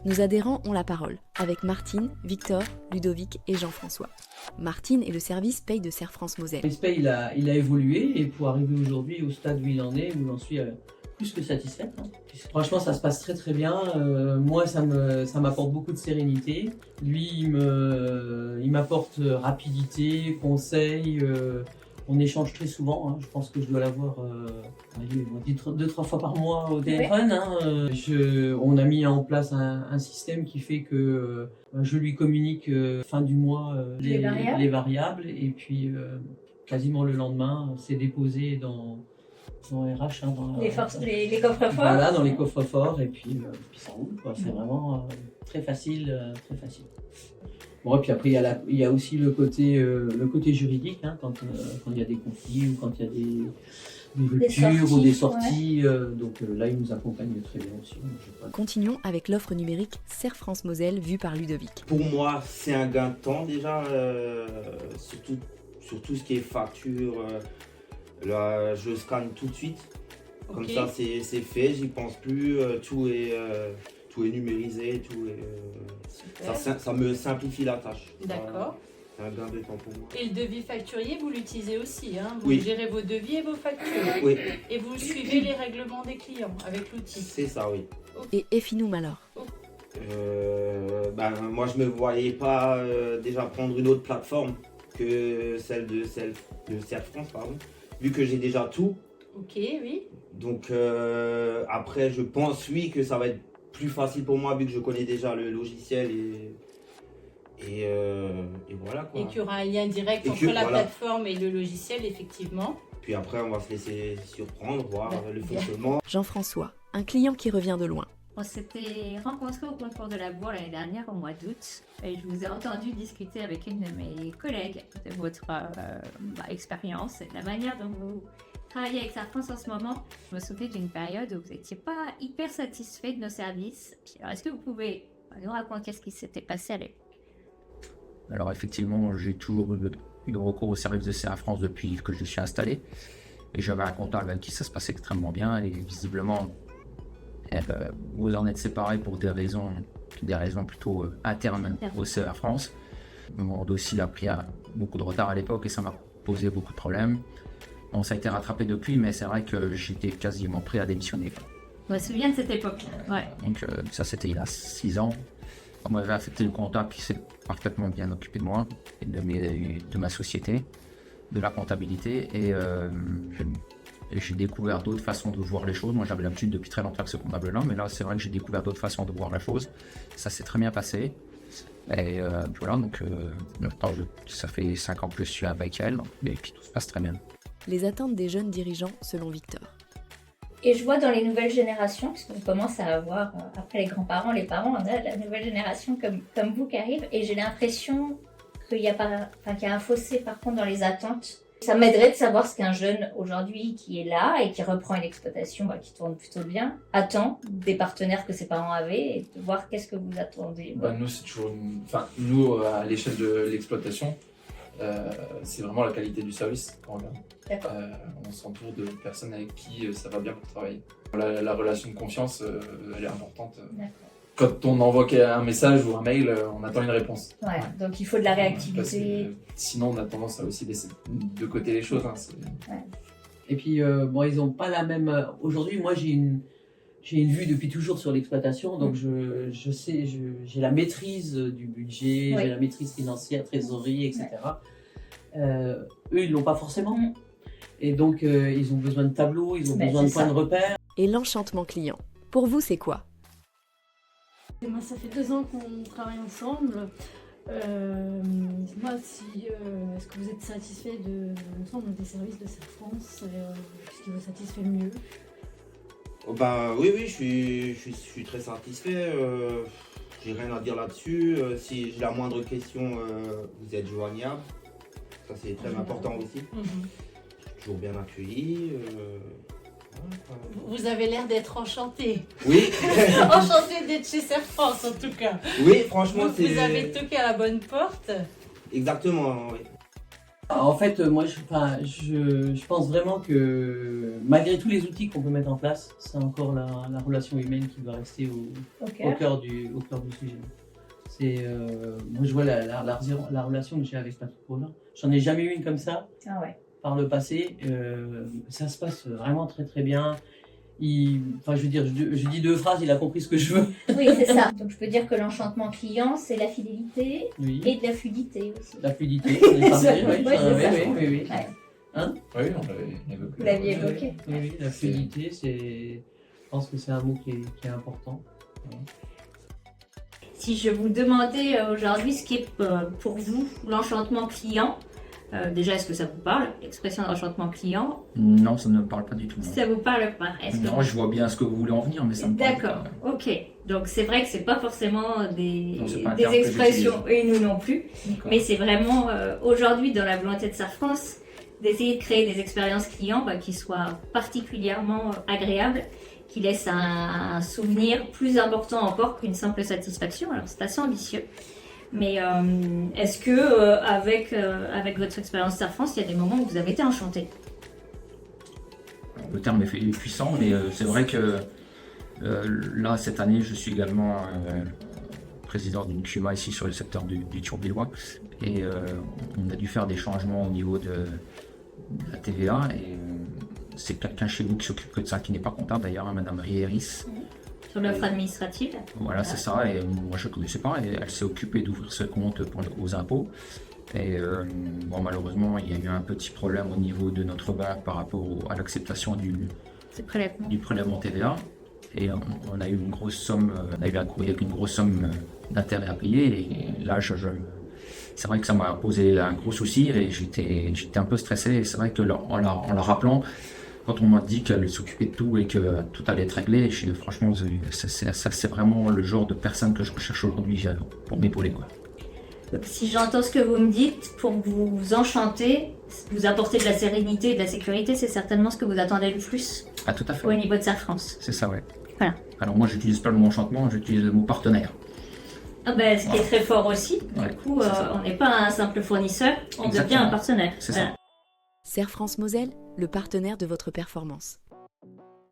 Nos adhérents ont la parole, avec Martine, Victor, Ludovic et Jean-François. Martine et le service paye de Serre France Moselle. Le SPAY, il a évolué et pour arriver aujourd'hui au stade où il en est, où j'en suis plus que satisfaite. Franchement, ça se passe très très bien. Moi, ça m'apporte beaucoup de sérénité. Lui, il m'apporte rapidité, conseil. On échange très souvent. Je pense que je dois l'avoir 2-3 fois par mois au téléphone. On a mis en place un système qui fait que je lui communique fin du mois les variables et puis quasiment le lendemain, c'est déposé dans RH, dans les coffres-forts. Voilà, dans les coffres-forts et puis ça roule, quoi. C'est vraiment très facile, très facile. Bon, et puis après il y a aussi le côté juridique, quand il y a des conflits ou quand il y a des ruptures ou des sorties. Donc là, il nous accompagne très bien aussi. Continuons avec l'offre numérique Serre France Moselle vue par Ludovic. Pour moi, c'est un gain de temps déjà, surtout sur tout ce qui est facture. Là, je scanne tout de suite. Comme ça, c'est fait, j'y pense plus. Tout est numérisé, ça me simplifie la tâche. D'accord. C'est un gain de temps pour moi. Et le devis facturier, vous l'utilisez aussi, Vous Oui. gérez vos devis et vos factures. Oui. Et vous suivez les règlements des clients avec l'outil. C'est ça, oui. Et Effinoum alors? Moi, je me voyais pas déjà prendre une autre plateforme que celle de Serre France, pardon, vu que j'ai déjà tout. Ok, oui. Donc après, je pense, oui, que ça va être plus facile pour moi vu que je connais déjà le logiciel et voilà quoi. Et qu'il y aura un lien direct entre la plateforme et le logiciel, effectivement. Puis après, on va se laisser surprendre, voir le fonctionnement. Jean-François, un client qui revient de loin. On s'était rencontrés au concours de la Bourre l'année dernière au mois d'août et je vous ai entendu discuter avec une de mes collègues de votre expérience et de la manière dont vous travaillez avec Serre France en ce moment. Je me souviens d'une période où vous n'étiez pas hyper satisfait de nos services. Alors, est-ce que vous pouvez nous raconter ce qui s'était passé à l'époque? Alors effectivement, j'ai toujours eu recours au service de Serre France depuis que je suis installé. Et j'avais un comptable avec qui ça se passait extrêmement bien et visiblement, vous en êtes séparés pour des raisons plutôt internes au Serre France. Mon dossier a pris beaucoup de retard à l'époque et ça m'a posé beaucoup de problèmes. Bon, ça a été rattrapé depuis, mais c'est vrai que j'étais quasiment prêt à démissionner. Je me souviens de cette époque. Ouais. Donc ça, c'était il y a 6 ans. On m'avait affecté le comptable qui s'est parfaitement bien occupé de moi et de ma société, de la comptabilité. Et j'ai découvert d'autres façons de voir les choses. Moi, j'avais l'habitude depuis très longtemps avec ce comptable-là, mais là, c'est vrai que j'ai découvert d'autres façons de voir les choses. Ça s'est très bien passé. Et voilà, donc ça fait 5 ans que je suis avec elle, et puis tout se passe très bien. Les attentes des jeunes dirigeants selon Victor. Et je vois dans les nouvelles générations, parce qu'on commence à avoir, après les grands-parents, les parents, on a la nouvelle génération comme vous qui arrive, et j'ai l'impression qu'il y a un fossé par contre dans les attentes. Ça m'aiderait de savoir ce qu'un jeune aujourd'hui qui est là et qui reprend une exploitation qui tourne plutôt bien, attend des partenaires que ses parents avaient et de voir qu'est-ce que vous attendez. Nous, c'est toujours nous, à l'échelle de l'exploitation, c'est vraiment la qualité du service qu'on regarde. D'accord. On s'entoure de personnes avec qui ça va bien pour travailler. La relation de confiance, elle est importante. D'accord. Quand on envoie un message ou un mail, on attend une réponse. Ouais, donc il faut de la réactivité. Parce que, sinon, on a tendance à aussi laisser de côté les choses. Et puis, ils n'ont pas la même... Aujourd'hui, moi, j'ai une vue depuis toujours sur l'exploitation, donc je sais, j'ai la maîtrise du budget, j'ai la maîtrise financière, trésorerie, etc. Eux, ils ne l'ont pas forcément. Et donc, ils ont besoin de tableaux, ils ont besoin de points de repère. Et l'enchantement client, pour vous, c'est quoi? Moi, ça fait 2 ans qu'on travaille ensemble. Dites-moi est-ce que vous êtes satisfait de l'ensemble des services de Serre France? Qu'est-ce qui vous satisfait le mieux? Oui, je suis très satisfait. J'ai rien à dire là-dessus. Si j'ai la moindre question, vous êtes joignable. Ça, c'est très important aussi. Toujours bien accueilli. Vous avez l'air d'être enchanté. Oui. Enchanté d'être chez Serre France, en tout cas. Oui, franchement, vous avez toqué à la bonne porte. Exactement, oui. En fait, moi, je pense vraiment que malgré tous les outils qu'on peut mettre en place, c'est encore la relation humaine qui doit rester au cœur du sujet. C'est, moi, je vois la relation que j'ai avec Patrick Paulin. J'en ai jamais eu une comme ça par le passé. Ça se passe vraiment très très bien. Enfin, je veux dire, je dis 2 phrases, il a compris ce que je veux. Oui, c'est ça. Donc, je peux dire que l'enchantement client, c'est la fidélité et de la fluidité aussi. La fluidité, on est parlé, oui. Ouais. Oui, on l'avait évoqué. Vous l'aviez évoqué. Oui, la fluidité, je pense que c'est un mot qui est important. Voilà. Si je vous demandais aujourd'hui ce qui est pour vous l'enchantement client, déjà, est-ce que ça vous parle, l'expression d'enchantement client? Non, ça ne me parle pas du tout. Non. Ça vous parle pas? Non, je vois bien ce que vous voulez en venir, mais ça me parle pas. D'accord, ok. Donc c'est vrai que c'est pas forcément des terme expressions, et nous non plus, Mais mais c'est vraiment aujourd'hui dans la volonté de Safrance d'essayer de créer des expériences clients qui soient particulièrement agréables, qui laissent un souvenir plus important encore qu'une simple satisfaction. Alors c'est assez ambitieux. Mais est-ce que avec votre expérience Safrance, il y a des moments où vous avez été enchanté? Le terme est puissant, mais c'est vrai que là, cette année, je suis également président d'une CUMA ici sur le secteur du Tourbillois. Et on a dû faire des changements au niveau de la TVA. Et c'est quelqu'un chez nous qui s'occupe que de ça, qui n'est pas comptable d'ailleurs, Madame Rieris. Sur l'offre administrative. Voilà, c'est ça. Et moi, je ne connaissais pas. Et elle s'est occupée d'ouvrir ce compte aux impôts. Et bon, malheureusement, il y a eu un petit problème au niveau de notre banque par rapport à l'acceptation du prélèvement TVA. Et on a eu une grosse somme, on a eu un courrier avec une grosse somme d'intérêt à payer. Et là, c'est vrai que ça m'a posé un gros souci et j'étais un peu stressé. Et c'est vrai que en la rappelant, quand on m'a dit qu'elle s'occupait de tout et que tout allait être réglé, franchement, c'est vraiment le genre de personne que je recherche aujourd'hui pour m'épauler, quoi. Si j'entends ce que vous me dites, pour vous enchanter, vous apporter de la sérénité et de la sécurité, c'est certainement ce que vous attendez le plus. Ah, tout à fait. Au niveau de Safrance. C'est ça, ouais. Voilà. Alors moi, j'utilise pas le mot enchantement, j'utilise le mot partenaire. Ah ben, ce qui est très fort aussi. Ouais, du coup, on n'est pas un simple fournisseur, on devient un partenaire. C'est ça. Serre France Moselle, le partenaire de votre performance.